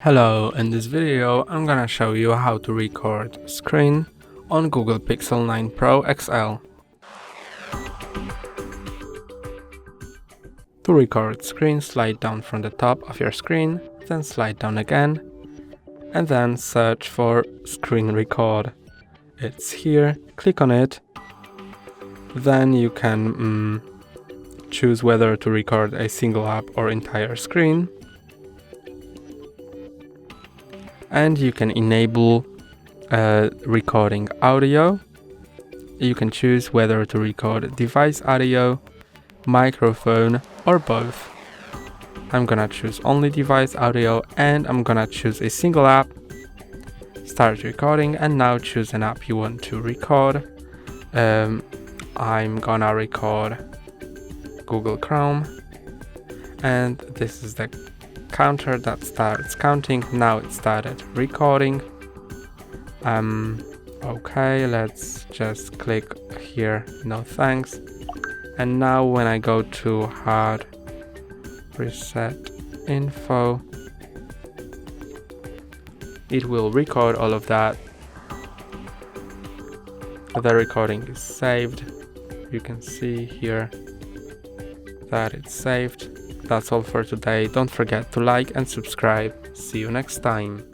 Hello, in this video I'm gonna show you how to record screen on Google Pixel 9 Pro XL. To record screen, slide down from the top of your screen, then slide down again, and then search for screen record. It's here, click on it, then you can choose whether to record a single app or entire screen. And you can enable recording audio. You can choose whether to record device audio, microphone, or both. I'm gonna choose only device audio, and I'm gonna choose a single app. Start recording, and now choose an app you want to record. I'm gonna record Google Chrome, and this is the counter that starts counting. Now it started recording. Okay, let's just click here, no thanks. And now when I go to HardReset.Info, it will record all of that. The recording is saved. You can see here that it's saved. That's all for today. Don't forget to like and subscribe. See you next time.